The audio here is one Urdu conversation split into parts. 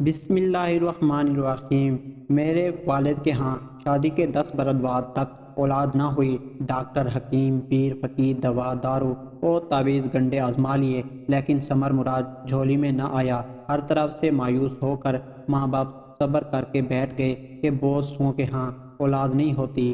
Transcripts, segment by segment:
بسم اللہ الرحمن الرحیم۔ میرے والد کے ہاں شادی کے 10 برس بعد تک اولاد نہ ہوئی۔ ڈاکٹر، حکیم، پیر، فقیر، دوا دارو اور تعویذ گنڈے آزما لیے، لیکن ثمر مراد جھولی میں نہ آیا۔ ہر طرف سے مایوس ہو کر ماں باپ صبر کر کے بیٹھ گئے کہ بہت سو کے ہاں اولاد نہیں ہوتی۔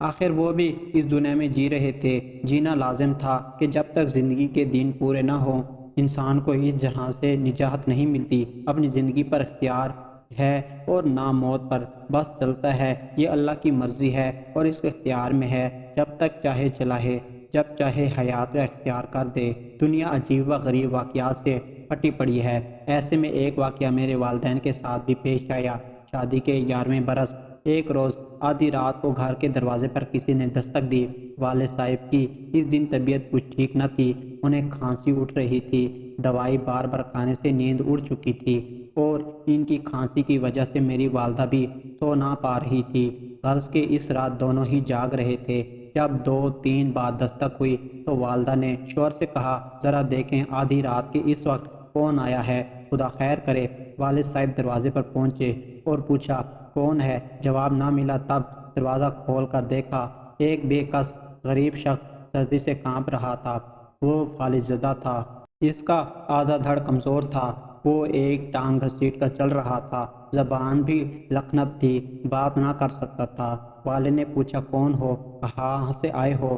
آخر وہ بھی اس دنیا میں جی رہے تھے، جینا لازم تھا کہ جب تک زندگی کے دن پورے نہ ہوں انسان کو اس جہاں سے نجات نہیں ملتی۔ اپنی زندگی پر اختیار ہے اور نہ موت پر، بس چلتا ہے، یہ اللہ کی مرضی ہے اور اس کے اختیار میں ہے، جب تک چاہے چلاہے، جب چاہے حیات کا اختیار کر دے۔ دنیا عجیب و غریب واقعات سے پھٹی پڑی ہے۔ ایسے میں ایک واقعہ میرے والدین کے ساتھ بھی پیش آیا۔ شادی کے 11ویں برس ایک روز آدھی رات کو گھر کے دروازے پر کسی نے دستک دی۔ والد صاحب کی اس دن طبیعت کچھ ٹھیک نہ تھی، انہیں کھانسی اٹھ رہی تھی، دوائی بار بار کھانے سے نیند اڑ چکی تھی اور ان کی کھانسی کی وجہ سے میری والدہ بھی سو نہ پا رہی تھی۔ غرض کہ اس رات دونوں ہی جاگ رہے تھے۔ جب 2-3 بار دستک ہوئی تو والدہ نے شوہر سے کہا، ذرا دیکھیں آدھی رات کے اس وقت کون آیا ہے، خدا خیر کرے۔ والد صاحب دروازے پر پہنچے اور پوچھا کون ہے؟ جواب نہ ملا۔ تب دروازہ کھول کر دیکھا، ایک بے کس غریب شخص سردی سے کانپ رہا تھا۔ وہ فالج زدہ تھا، اس کا آدھا دھڑ کمزور تھا، وہ ایک ٹانگ گھسیٹ کر چل رہا تھا، زبان بھی لکنت تھی، بات نہ کر سکتا تھا۔ والد نے پوچھا کون ہو، کہاں سے آئے ہو؟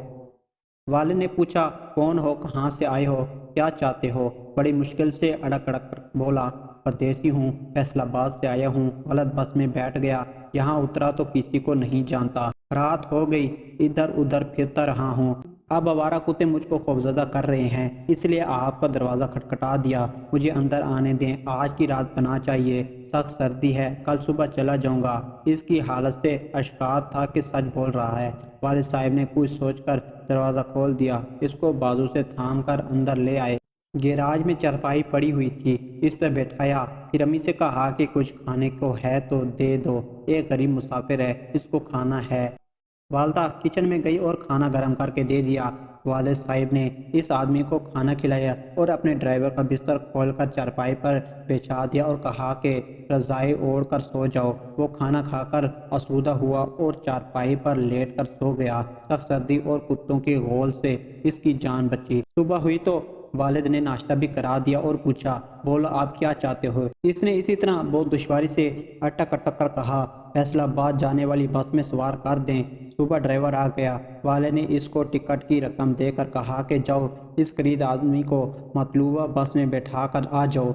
والد نے پوچھا کون ہو، کہاں سے آئے ہو، کیا چاہتے ہو؟ بڑی مشکل سے اڑک اڑک کر بولا، پردیسی ہوں، فیصل آباد سے آیا ہوں، غلط بس میں بیٹھ گیا، یہاں اترا تو کسی کو نہیں جانتا، رات ہو گئی، ادھر ادھر پھرتا رہا ہوں، اب آوارہ کتے مجھ کو خوفزدہ کر رہے ہیں، اس لیے آپ کا دروازہ کھٹکھٹا دیا، مجھے اندر آنے دیں، آج کی رات پناہ چاہیے، سخت سردی ہے، کل صبح چلا جاؤں گا۔ اس کی حالت سے اشکار تھا کہ سچ بول رہا ہے۔ والد صاحب نے کچھ سوچ کر دروازہ کھول دیا، اس کو بازو سے تھام کر اندر لے آئے۔ گیراج میں چارپائی پڑی ہوئی تھی، اس پر بٹھایا، پھر امی سے کہا کہ کچھ کھانے کو ہے تو دے دو، ایک غریب مسافر ہے، اس کو کھانا ہے۔ والدہ کچن میں گئی اور کھانا گرم کر کے دے دیا۔ والد صاحب نے اس آدمی کو کھانا کھلایا اور اپنے ڈرائیور کا بستر کھول کر چارپائی پر بچھا دیا اور کہا کہ رضائی اوڑھ کر سو جاؤ۔ وہ کھانا کھا کر آسودہ ہوا اور چارپائی پر لیٹ کر سو گیا۔ سخت سردی اور کتوں کی غول سے اس کی جان بچی۔ صبح ہوئی تو والد نے ناشتہ بھی کرا دیا اور پوچھا بولو آپ کیا چاہتے ہو؟ اس نے اسی طرح بہت دشواری سے اٹک اٹک کر کہا فیصل آباد جانے والی بس میں سوار کر دیں۔ صبح ڈرائیور آ گیا۔ والد نے اس کو ٹکٹ کی رقم دے کر کہا کہ جاؤ اس قریب آدمی کو مطلوبہ بس میں بیٹھا کر آ جاؤ۔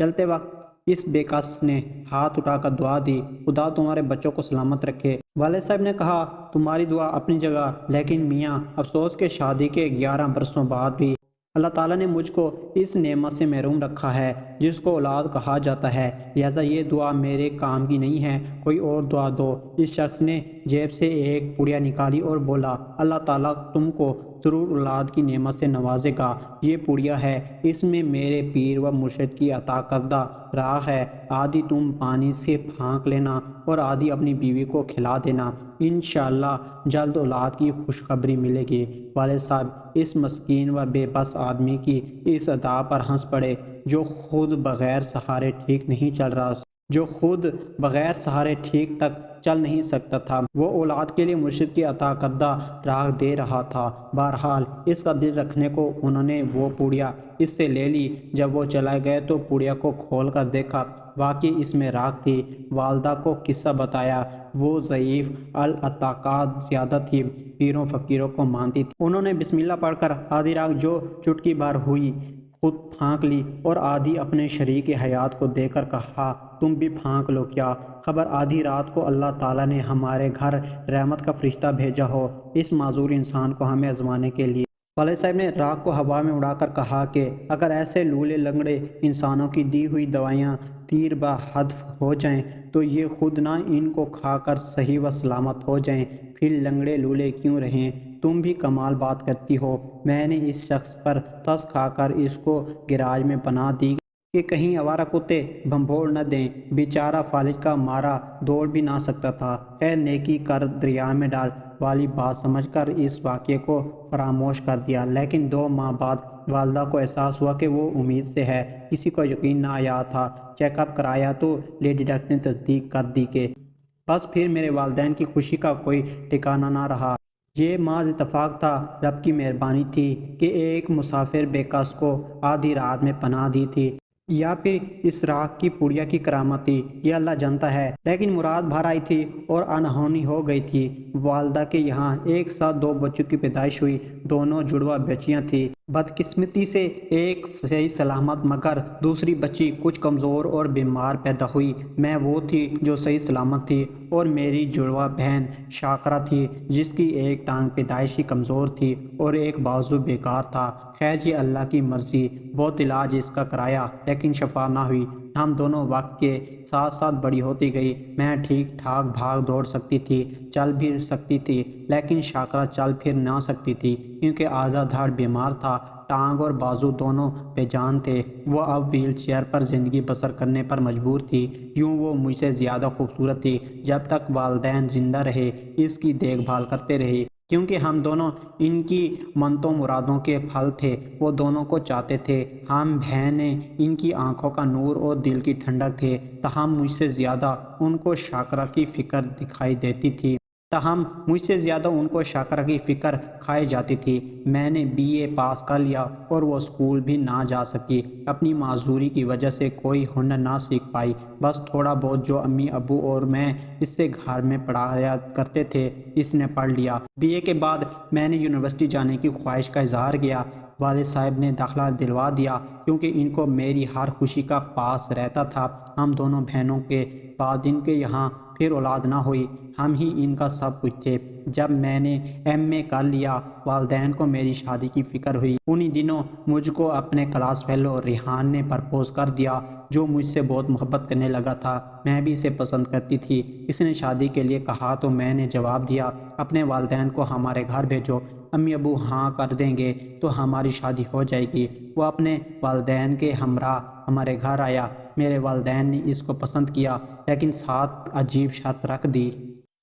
چلتے وقت اس بے کس نے ہاتھ اٹھا کر دعا دی، خدا تمہارے بچوں کو سلامت رکھے۔ والد صاحب نے کہا تمہاری دعا اپنی جگہ، لیکن میاں افسوس کہ شادی کے 11 برسوں بعد بھی اللہ تعالیٰ نے مجھ کو اس نعمت سے محروم رکھا ہے جس کو اولاد کہا جاتا ہے، لہٰذا یہ دعا میرے کام کی نہیں ہے، کوئی اور دعا دو۔ اس شخص نے جیب سے ایک پڑیا نکالی اور بولا اللہ تعالیٰ تم کو ضرور اولاد کی نعمت سے نوازے گا، یہ پڑیا ہے، اس میں میرے پیر و مرشد کی عطا کردہ راہ ہے، آدھی تم پانی سے پھانک لینا اور آدھی اپنی بیوی کو کھلا دینا، انشاءاللہ جلد اولاد کی خوشخبری ملے گی۔ والد صاحب اس مسکین و بے بس آدمی کی اس ادا پر ہنس پڑے جو خود بغیر سہارے ٹھیک تک چل نہیں سکتا تھا، وہ اولاد کے لیے مرشد کی عطا کردہ راہ دے رہا تھا۔ بہرحال اس کا دل رکھنے کو انہوں نے وہ پوڑیا اس سے لے لی۔ جب وہ چلا گئے تو پوڑیا کو کھول کر دیکھا، واقعی اس میں راکھ تھی۔ والدہ کو قصہ بتایا، وہ ضعیف الطاقت زیادہ تھی، پیروں فقیروں کو مانتی تھی۔ انہوں نے بسم اللہ پڑھ کر آدھی رات جو چٹکی بھر ہوئی خود پھانک لی اور آدھی اپنے شریک حیات کو دے کر کہا تم بھی پھانک لو، کیا خبر آدھی رات کو اللہ تعالیٰ نے ہمارے گھر رحمت کا فرشتہ بھیجا ہو اس معذور انسان کو ہمیں آزمانے کے لیے۔ والد صاحب نے راکھ کو ہوا میں اڑا کر کہا کہ اگر ایسے لولے لنگڑے انسانوں کی دی ہوئی دوائیاں تیر بہ ہدف ہو جائیں تو یہ خود نہ ان کو کھا کر صحیح و سلامت ہو جائیں، پھر لنگڑے لولے کیوں رہیں؟ تم بھی کمال بات کرتی ہو۔ میں نے اس شخص پر ترس کھا کر اس کو گیراج میں پناہ دی کہ کہیں آوارہ کتے بھنبھوڑ نہ دیں، بیچارہ فالج کا مارا دوڑ بھی نہ سکتا تھا، خیر نیکی کر دریا میں ڈال والی بات سمجھ کر اس واقعے کو فراموش کر دیا۔ لیکن 2 ماہ بعد والدہ کو احساس ہوا کہ وہ امید سے ہے۔ کسی کو یقین نہ آیا تھا۔ چیک اپ کرایا تو لیڈی ڈاکٹر نے تصدیق کر دی کہ بس پھر میرے والدین کی خوشی کا کوئی ٹھکانہ نہ رہا۔ یہ محض اتفاق تھا، رب کی مہربانی تھی کہ ایک مسافر بے کس کو آدھی رات میں پناہ دی تھی، یا پھر اس راکھ کی پڑیا کی کرامت تھی، یہ اللہ جانتا ہے۔ لیکن مراد بھر آئی تھی اور انہونی ہو گئی تھی۔ والدہ کے یہاں ایک ساتھ 2 بچوں کی پیدائش ہوئی، دونوں جڑواں بچیاں تھیں۔ بدقسمتی سے ایک صحیح سلامت مگر دوسری بچی کچھ کمزور اور بیمار پیدا ہوئی۔ میں وہ تھی جو صحیح سلامت تھی، اور میری جڑواں بہن شاکرہ تھی جس کی ایک ٹانگ پیدائشی کمزور تھی اور ایک بازو بیکار تھا۔ خیر یہ اللہ کی مرضی، بہت علاج اس کا کرایا لیکن شفا نہ ہوئی۔ ہم دونوں وقت کے ساتھ ساتھ بڑی ہوتی گئی۔ میں ٹھیک ٹھاک بھاگ دوڑ سکتی تھی، چل بھی سکتی تھی، لیکن شاکرہ چل پھر نہ سکتی تھی کیونکہ آدھا دھڑ بیمار تھا، ٹانگ اور بازو دونوں بے جان تھے۔ وہ اب ویل چیئر پر زندگی بسر کرنے پر مجبور تھی۔ یوں وہ مجھ سے زیادہ خوبصورت تھی۔ جب تک والدین زندہ رہے اس کی دیکھ بھال کرتے رہے، کیونکہ ہم دونوں ان کی منتوں مرادوں کے پھل تھے۔ وہ دونوں کو چاہتے تھے۔ ہم بہنیں ان کی آنکھوں کا نور اور دل کی ٹھنڈک تھے۔ تاہم مجھ سے زیادہ ان کو شاکرہ کی فکر دکھائی دیتی تھی۔ کھائی جاتی تھی۔ میں نے BA پاس کر لیا اور وہ اسکول بھی نہ جا سکی۔ اپنی معذوری کی وجہ سے کوئی ہنر نہ سیکھ پائی، بس تھوڑا بہت جو امی ابو اور میں اس سے گھر میں پڑھایا کرتے تھے اس نے پڑھ لیا۔ BA کے بعد میں نے یونیورسٹی جانے کی خواہش کا اظہار کیا۔ والد صاحب نے داخلہ دلوا دیا کیونکہ ان کو میری ہر خوشی کا پاس رہتا تھا۔ ہم دونوں بہنوں کے بعد ان کے یہاں پھر اولاد نہ ہوئی، ہم ہی ان کا سب کچھ تھے۔ جب میں نے MA کر لیا والدین کو میری شادی کی فکر ہوئی۔ انہی دنوں مجھ کو اپنے کلاس فیلو ریحان نے پرپوز کر دیا، جو مجھ سے بہت محبت کرنے لگا تھا۔ میں بھی اسے پسند کرتی تھی۔ اس نے شادی کے لیے کہا تو میں نے جواب دیا اپنے والدین کو ہمارے گھر بھیجو، امی ابو ہاں کر دیں گے تو ہماری شادی ہو جائے گی۔ وہ اپنے والدین کے ہمراہ ہمارے گھر آیا۔ میرے والدین نے اس کو پسند کیا، لیکن ساتھ عجیب شرط رکھ دی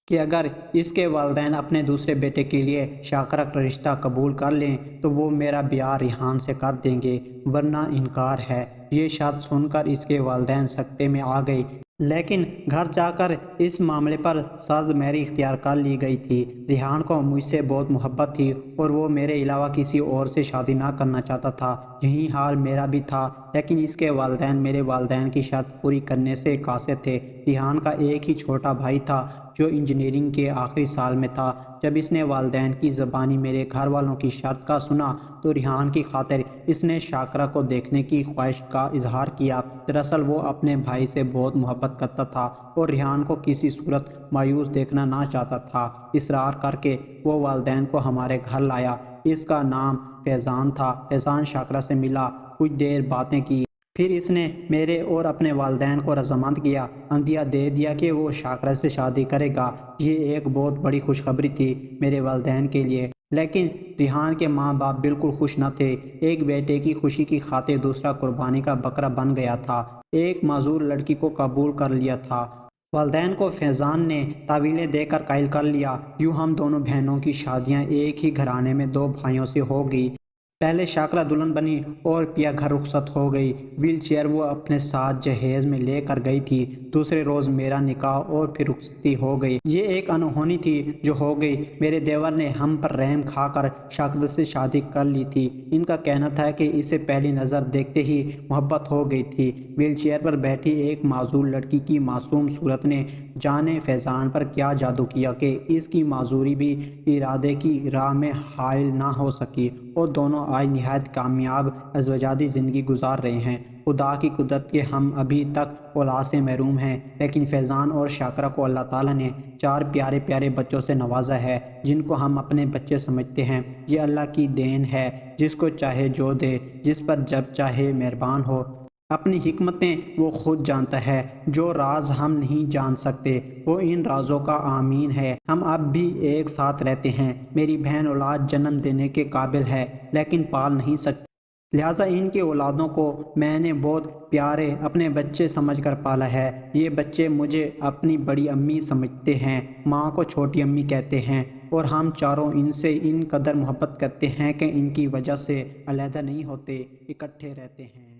کہ اگر اس کے والدین اپنے دوسرے بیٹے کے لیے شاکرہ کا رشتہ قبول کر لیں تو وہ میرا بیاہ ریحان سے کر دیں گے، ورنہ انکار ہے۔ یہ شرط سن کر اس کے والدین سکتے میں آ گئے، لیکن گھر جا کر اس معاملے پر سرد مہری اختیار کر لی گئی تھی۔ ریحان کو مجھ سے بہت محبت تھی اور وہ میرے علاوہ کسی اور سے شادی نہ کرنا چاہتا تھا۔ یہی حال میرا بھی تھا، لیکن اس کے والدین میرے والدین کی شرط پوری کرنے سے قاصر تھے۔ ریحان کا ایک ہی چھوٹا بھائی تھا جو انجینئرنگ کے آخری سال میں تھا۔ جب اس نے والدین کی زبانی میرے گھر والوں کی شرط کا سنا تو ریحان کی خاطر اس نے شاکرہ کو دیکھنے کی خواہش کا اظہار کیا۔ دراصل وہ اپنے بھائی سے بہت محبت کرتا تھا اور ریحان کو کسی صورت مایوس دیکھنا نہ چاہتا تھا۔ اصرار کر کے وہ والدین کو ہمارے گھر لایا۔ اس کا نام فیضان تھا۔ فیضان شاکرہ سے ملا، کچھ دیر باتیں کی، پھر اس نے میرے اور اپنے والدین کو رضامند کیا، عندیہ دے دیا کہ وہ شاکرہ سے شادی کرے گا۔ یہ ایک بہت بڑی خوشخبری تھی میرے والدین کے لیے، لیکن ریحان کے ماں باپ بالکل خوش نہ تھے۔ ایک بیٹے کی خوشی کی خاطر دوسرا قربانی کا بکرا بن گیا تھا۔ ایک معذور لڑکی کو قبول کر لیا تھا۔ والدین کو فیضان نے تعویلیں دے کر قائل کر لیا۔ یوں ہم دونوں بہنوں کی شادیاں ایک ہی گھرانے میں 2 بھائیوں سے ہو گئی۔ پہلے شاکرہ دلہن بنی اور پیا گھر رخصت ہو گئی۔ ویل چیئر وہ اپنے ساتھ جہیز میں لے کر گئی تھی۔ دوسرے روز میرا نکاح اور پھر رخصتی ہو گئی۔ یہ ایک انہونی تھی جو ہو گئی۔ میرے دیور نے ہم پر رحم کھا کر شاکرہ سے شادی کر لی تھی۔ ان کا کہنا تھا کہ اسے پہلی نظر دیکھتے ہی محبت ہو گئی تھی۔ ویل چیئر پر بیٹھی ایک معذور لڑکی کی معصوم صورت نے جانے فیضان پر کیا جادو کیا کہ اس کی معذوری بھی ارادے کی راہ میں حائل نہ ہو سکی اور دونوں آج نہایت کامیاب ازدواجی زندگی گزار رہے ہیں۔ خدا کی قدرت کے ہم ابھی تک اولاد سے محروم ہیں، لیکن فیضان اور شاکرہ کو اللہ تعالیٰ نے 4 پیارے پیارے بچوں سے نوازا ہے جن کو ہم اپنے بچے سمجھتے ہیں۔ یہ اللہ کی دین ہے، جس کو چاہے جو دے، جس پر جب چاہے مہربان ہو۔ اپنی حکمتیں وہ خود جانتا ہے، جو راز ہم نہیں جان سکتے وہ ان رازوں کا آمین ہے۔ ہم اب بھی ایک ساتھ رہتے ہیں۔ میری بہن اولاد جنم دینے کے قابل ہے لیکن پال نہیں سکتی۔ لہٰذا ان کی اولادوں کو میں نے بہت پیارے اپنے بچے سمجھ کر پالا ہے۔ یہ بچے مجھے اپنی بڑی امی سمجھتے ہیں، ماں کو چھوٹی امی کہتے ہیں، اور ہم چاروں ان سے ان قدر محبت کرتے ہیں کہ ان کی وجہ سے علیحدہ نہیں ہوتے، اکٹھے رہتے ہیں۔